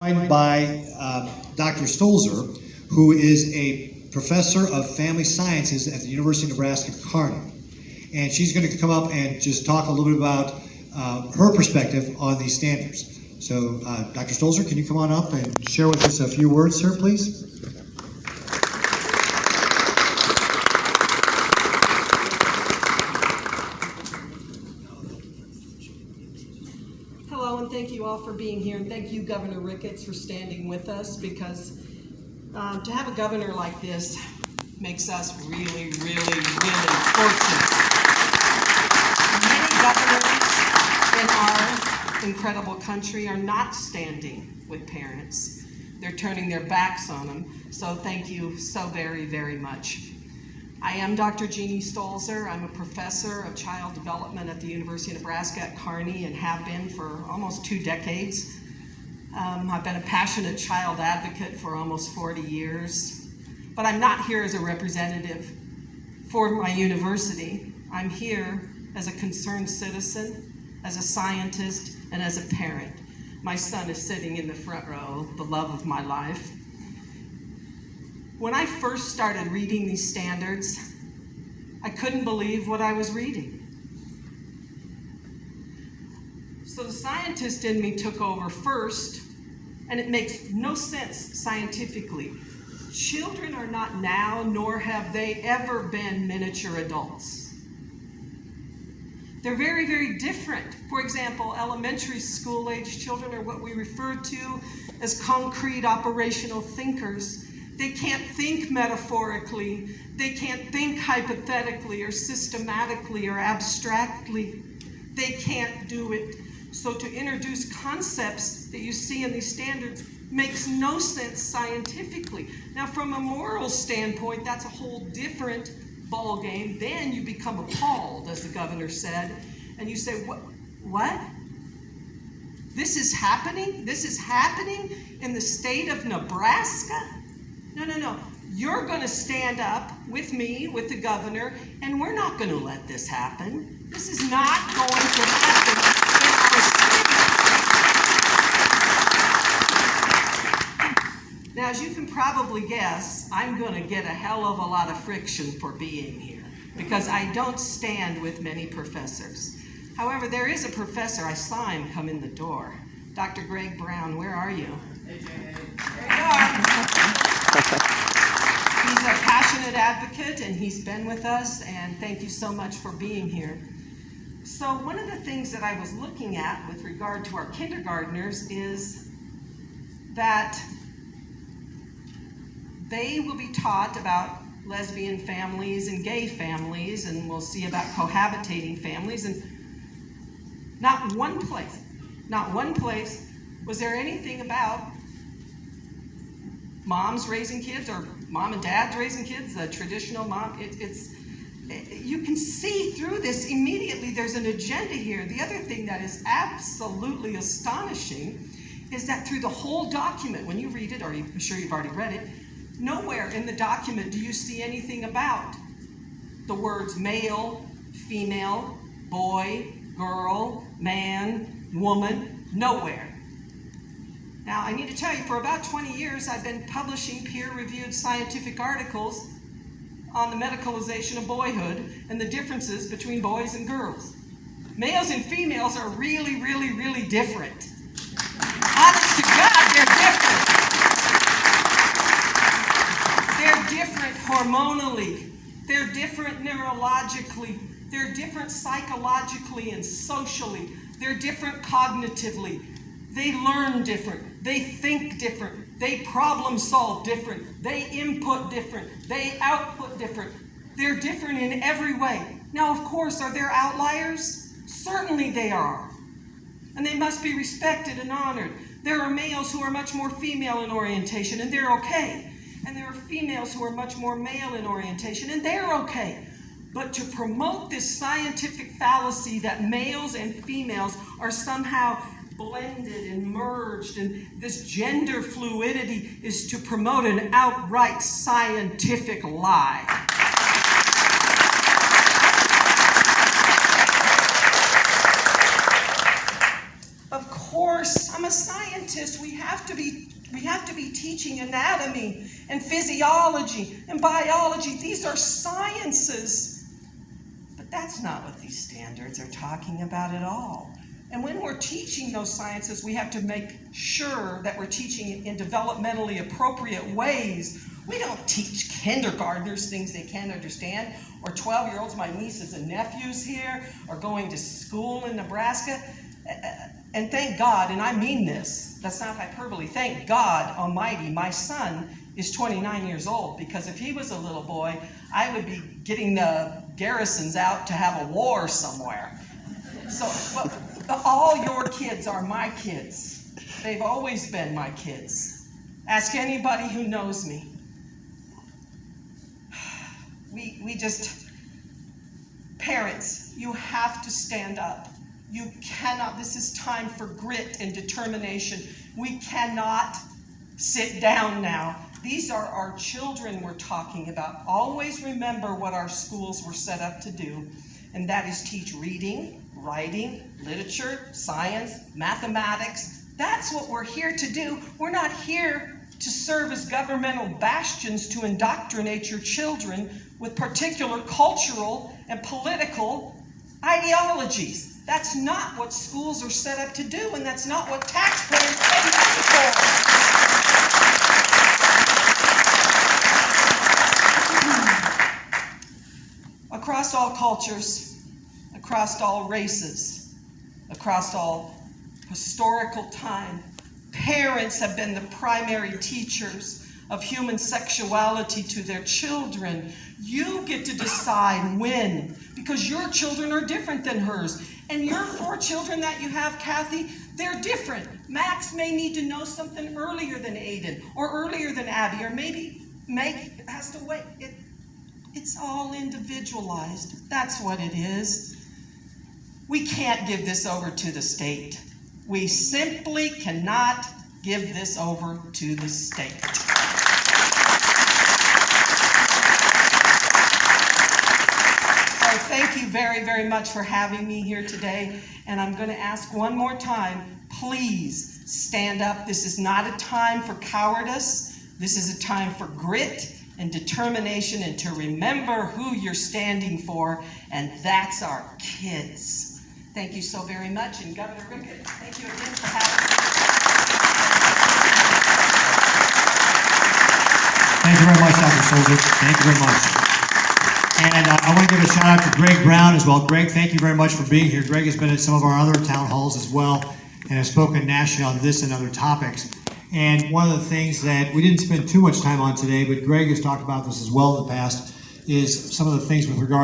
By Dr. Stolzer, who is a professor of family sciences at the University of Nebraska at Kearney. And she's going to come up and just talk a little bit about her perspective on these standards. So, Dr. Stolzer, can you come on up and share with us a few words, sir, please? Hello, and thank you all for being here, and thank you, Governor Ricketts, for standing with us, because to have a governor like this makes us really, really, really fortunate. Many governors in our incredible country are not standing with parents. They're turning their backs on them, so thank you so very, very much. I am Dr. Jeannie Stolzer. I'm a professor of child development at the University of Nebraska at Kearney and have been for almost 2 decades. I've been a passionate child advocate for almost 40 years, but I'm not here as a representative for my university. I'm here as a concerned citizen, as a scientist, and as a parent. My son is sitting in the front row, the love of my life. When I first started reading these standards, I couldn't believe what I was reading. So the scientist in me took over first, and it makes no sense scientifically. Children are not now, nor have they ever been miniature adults. They're very, very different. For example, elementary school age children are what we refer to as concrete operational thinkers. They can't think metaphorically. They can't think hypothetically or systematically or abstractly. They can't do it. So to introduce concepts that you see in these standards makes no sense scientifically. Now, from a moral standpoint, that's a whole different ball game. Then you become appalled, as the governor said, and you say, what? This is happening? This is happening in the state of Nebraska? No. You're going to stand up with me, with the governor, and we're not going to let this happen. This is not going to happen in our state. Now, as you can probably guess, I'm going to get a hell of a lot of friction for being here, because I don't stand with many professors. However, there is a professor. I saw him come in the door. Dr. Greg Brown, where are you? Hey, Jane. There you are. He's a passionate advocate, and he's been with us, and thank you so much for being here. So one of the things that I was looking at with regard to our kindergartners is that they will be taught about lesbian families and gay families, and we'll see about cohabitating families, and not one place was there anything about moms raising kids or mom and dads raising kids, the traditional mom. You can see through this immediately there's an agenda here. The other thing that is absolutely astonishing is that through the whole document, when you read it, or I'm sure you've already read it, nowhere in the document do you see anything about the words male, female, boy, girl, man, woman, nowhere. Now, I need to tell you, for about 20 years, I've been publishing peer-reviewed scientific articles on the medicalization of boyhood and the differences between boys and girls. Males and females are really, really, really different. Honest to God, they're different. They're different hormonally. They're different neurologically. They're different psychologically and socially. They're different cognitively. They learn different. They think different. They problem solve different. They input different. They output different. They're different in every way. Now, of course, are there outliers? Certainly they are. And they must be respected and honored. There are males who are much more female in orientation, and they're okay. And there are females who are much more male in orientation, and they're okay. But to promote this scientific fallacy that males and females are somehow blended and merged, and this gender fluidity is to promote an outright scientific lie. Of course, I'm a scientist. We have to be teaching anatomy and physiology and biology. These are sciences. But that's not what these standards are talking about at all. And when we're teaching those sciences, we have to make sure that we're teaching it in developmentally appropriate ways. We don't teach kindergartners things they can't understand, or 12-year-olds, my nieces and nephews here, are going to school in Nebraska. And thank God, and I mean this, that's not hyperbole, thank God Almighty, my son is 29 years old, because if he was a little boy, I would be getting the garrisons out to have a war somewhere. So, all your kids are my kids. They've always been my kids. Ask anybody who knows me. Parents, you have to stand up. You cannot, this is time for grit and determination. We cannot sit down now. These are our children we're talking about. Always remember what our schools were set up to do, and that is teach reading, writing, literature, science, mathematics. That's what we're here to do. We're not here to serve as governmental bastions to indoctrinate your children with particular cultural and political ideologies. That's not what schools are set up to do, and that's not what taxpayers pay money for. Across all cultures, across all races, across all historical time, parents have been the primary teachers of human sexuality to their children. You get to decide when, because your children are different than hers. And your 4 children that you have, Kathy, they're different. Max may need to know something earlier than Aiden, or earlier than Abby, or maybe Meg has to wait. It's all individualized. That's what it is. We can't give this over to the state. We simply cannot give this over to the state. So thank you very, very much for having me here today. And I'm going to ask one more time, please stand up. This is not a time for cowardice. This is a time for grit and determination, and to remember who you're standing for, and that's our kids. Thank you so very much, and Governor Rickett, thank you again for having me. Thank you very much, Dr. Stolzer. Thank you very much. And I want to give a shout out to Greg Brown as well. Greg, thank you very much for being here. Greg has been at some of our other town halls as well, and has spoken nationally on this and other topics. And one of the things that we didn't spend too much time on today, but Greg has talked about this as well in the past, is some of the things with regard